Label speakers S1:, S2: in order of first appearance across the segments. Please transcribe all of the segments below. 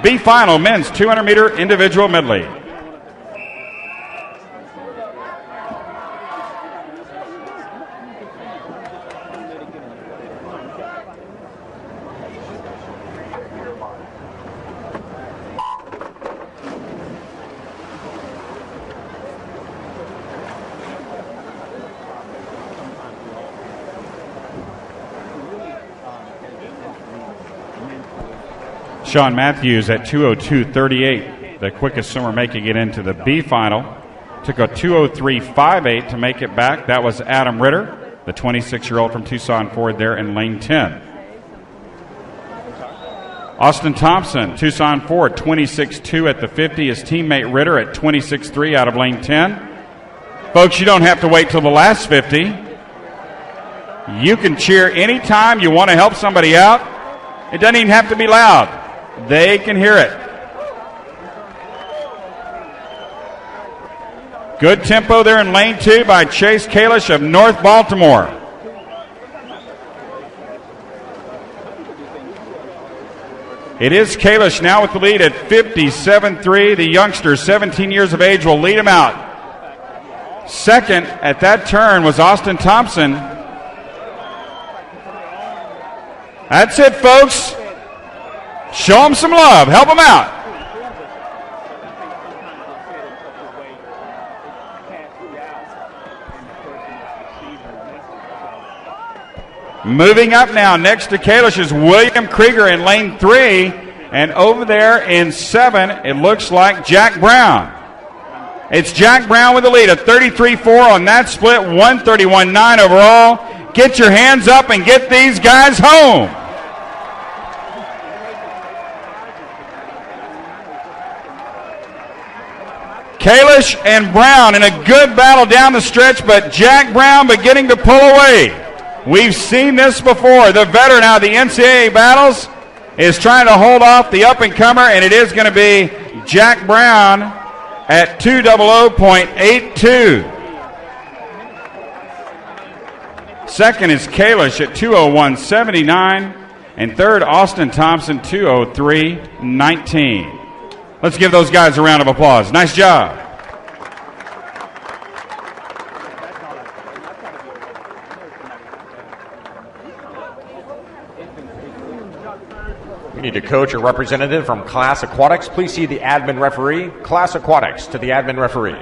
S1: B final, men's 200-meter individual medley. Sean Matthews at 2:02.38, the quickest swimmer making it into the B final. Took a 2:03.58 to make it back. That was Adam Ritter, the 26-year-old from Tucson Ford there in lane 10. Austin Thompson, Tucson Ford, 26.2 at the 50. His teammate Ritter at 26.3 out of lane 10. Folks, you don't have to wait till the last 50. You can cheer anytime you want to help somebody out. It doesn't even have to be loud. They can hear it. Good tempo there in lane 2 by Chase Kalish of North Baltimore. It is Kalish now with the lead at 57.3. The youngster, 17 years of age, will lead him out. Second at that turn was Austin Thompson. That's it, folks. Show them some love. Help them out. Moving up now, next to Kalish is William Krieger in lane 3. And over there in 7, it looks like Jack Brown. It's Jack Brown with the lead, a 33.4 on that split, 131.9 overall. Get your hands up and get these guys home. Kalish and Brown in a good battle down the stretch, but Jack Brown beginning to pull away. We've seen this before. The veteran out of the NCAA battles is trying to hold off the up-and-comer, and it is going to be Jack Brown at 2:00.82. Second is Kalish at 2:01.79, and third, Austin Thompson, 2:03.19. Let's give those guys a round of applause. Nice job.
S2: We need a coach or representative from Class Aquatics. Please see the admin referee. Class Aquatics to the admin referee.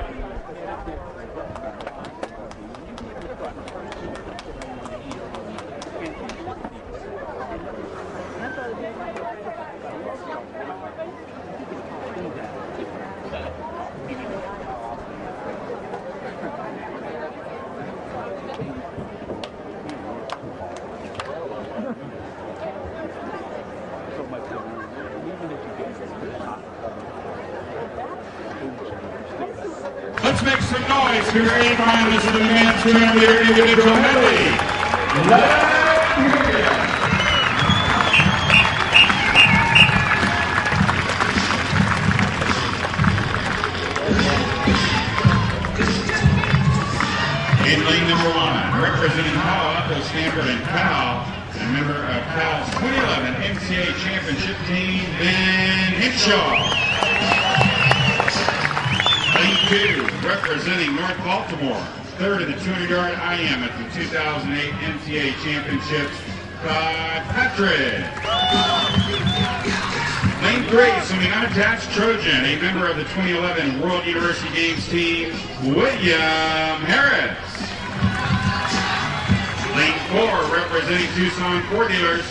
S3: Let's make some noise for your A-Brian. This is the men's 200-meter individual medley. Let's hear it. In lane number 1, representing Palo Alto, Stanford, and Cal, a member of Cal's 2011 NCAA Championship team, Ben Hinshaw. Lane 2, representing North Baltimore, third in the 200-yard IM at the 2008 NCAA Championships, Todd Patrick. Lane 3, swimming unattached Trojan, a member of the 2011 World University Games team, William Harris. Lane 4, representing Tucson Ford Dealers,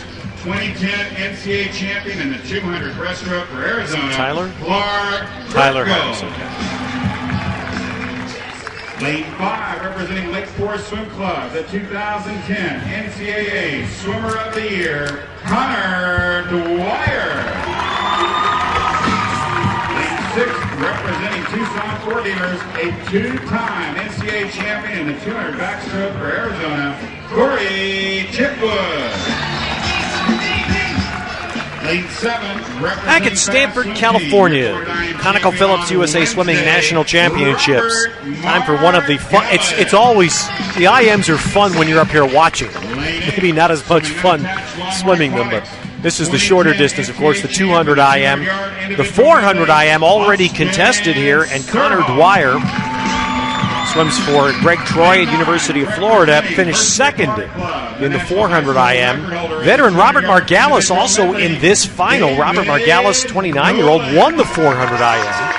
S3: 2010 NCAA champion in the 200 breaststroke for Arizona, Clark
S2: Tyler Harris.
S3: Lane 5, representing Lake Forest Swim Club, the 2010 NCAA Swimmer of the Year, Connor Dwyer. Lane 6, representing Tucson Ford Dealers, a 2-time NCAA champion in the 200 backstroke for Arizona, Corey Chipwood. Lane 7,
S4: back at Stanford, California, Conoco Phillips USA Swimming National Championships. Time for one of the fun. It's always, the IMs are fun when you're up here watching. Maybe not as much fun swimming them, but This is the shorter distance, of course, the 200 IM. The 400 IM already contested here, and Connor Dwyer swims for Greg Troy at University of Florida, finished second in the 400 IM. Veteran Robert Margalis also in this final. Robert Margalis, 29-year-old, won the 400 IM.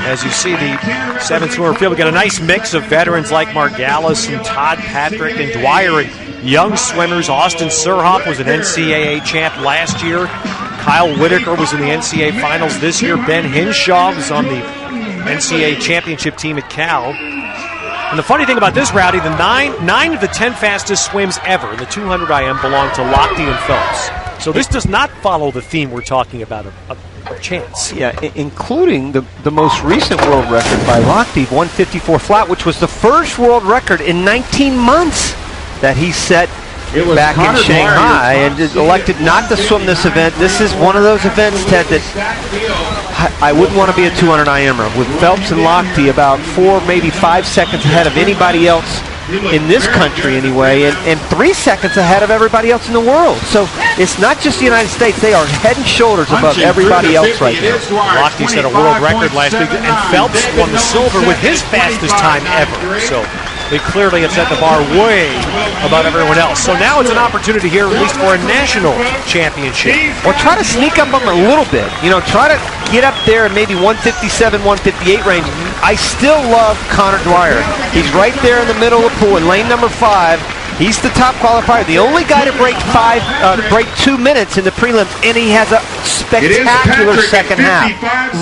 S4: As you see, the seven-swimmer field, we got a nice mix of veterans like Margalis and Todd Patrick and Dwyer and young swimmers. Austin Surhoff was an NCAA champ last year. Kyle Whitaker was in the NCAA finals this year. Ben Hinshaw was on the NCAA championship team at Cal. And the funny thing about this, Rowdy, the nine of the 10 fastest swims ever in the 200 IM belong to Lochte and Phillips. So this does not follow the theme we're talking about of chance.
S5: Yeah, including the most recent world record by Lochte, 154 flat, which was the first world record in 19 months that he set back in Shanghai, and elected not to swim this event. This is one of those events, Ted, that I wouldn't want to be a 200 IMer. With Phelps and Lochte about 4, maybe 5 seconds ahead of anybody else in this country anyway, and 3 seconds ahead of everybody else in the world. So it's not just the United States. They are head and shoulders above everybody else right now.
S4: Lochte set a world record last week, and Phelps won the silver with his fastest time ever. So they clearly have set the bar way above everyone else. So now it's an opportunity here, at least for a national championship.
S5: Or try to sneak up on them a little bit. You know, try to get up there in maybe 157, 158 range. I still love Connor Dwyer. He's right there in the middle of the pool in lane number 5. He's the top qualifier, the only guy to break 2 minutes in the prelims, and he has a spectacular second half.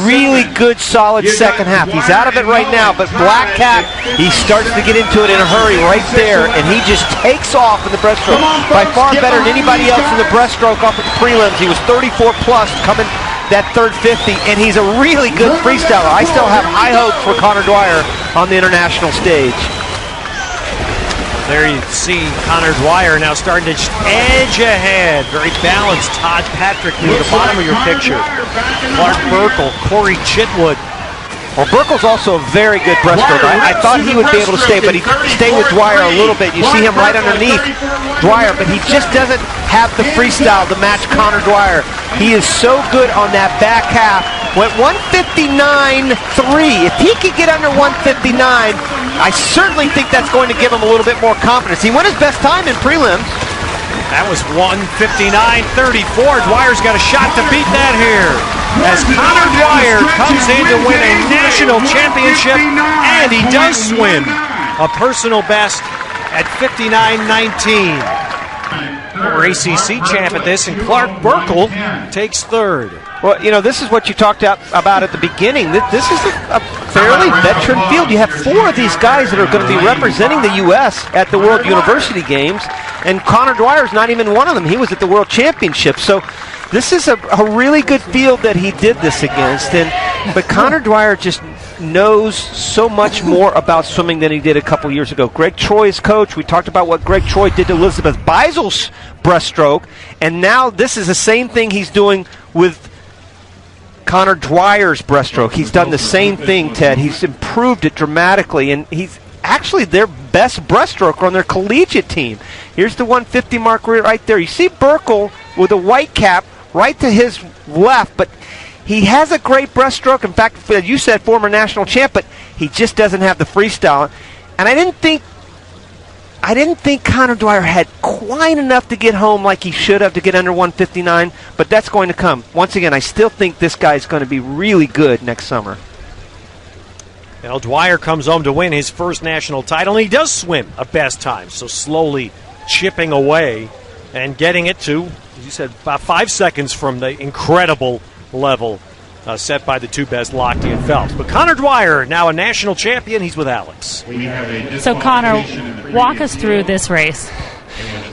S5: Really good, solid second half. He's out of it right now, but Black Cat, he starts to get into it in a hurry right there, and he just takes off in the breaststroke. By far better than anybody else in the breaststroke off of the prelims. He was 34 plus coming that third 50, and he's a really good freestyler. I still have high hopes for Connor Dwyer on the international stage.
S4: There you see Connor Dwyer now starting to edge ahead. Very balanced. Todd Patrick near the bottom of your picture. Clark Burkle, Corey Chitwood.
S5: Well, Burkle's also a very good breaststroke. I thought he would be able to stay, but he stayed with Dwyer a little bit. You see him right underneath Dwyer, but he just doesn't have the freestyle to match Connor Dwyer. He is so good on that back half. Went 159.3. If he could get under 159, I certainly think that's going to give him a little bit more confidence. He went his best time in prelims.
S4: That was 159.34. Dwyer's got a shot to beat that here, as Connor Dwyer comes in to win a national championship, and he does swim a personal best at 59.19. Former ACC champ at this, and Clark Burkle takes third.
S5: Well, you know, this is what you talked about at the beginning. This is a fairly veteran field. You have 4 of these guys that are going to be representing the U.S. at the World University Games, and Connor Dwyer's not even one of them. He was at the World Championship. So this is a really good field that he did this against. But Connor Dwyer just knows so much more about swimming than he did a couple years ago. Greg Troy's coach, we talked about what Greg Troy did to Elizabeth Beisel's breaststroke, and now this is the same thing he's doing with Connor Dwyer's breaststroke. He's done the same thing, Ted. He's improved it dramatically, and he's actually their best breaststroker on their collegiate team. Here's the 150 mark right there. You see Burkle with a white cap right to his left, but he has a great breaststroke. In fact, you said former national champ, but he just doesn't have the freestyle. And I didn't think Connor Dwyer had quite enough to get home like he should have to get under 159, but that's going to come. Once again, I still think this guy's going to be really good next summer.
S4: Now Dwyer comes home to win his first national title, and he does swim a best time, so slowly chipping away and getting it to, as you said, about 5 seconds from the incredible level set by the 2 best, Lochte and Phelps. But Connor Dwyer, now a national champion, he's with Alex.
S6: So Connor, walk us through this race.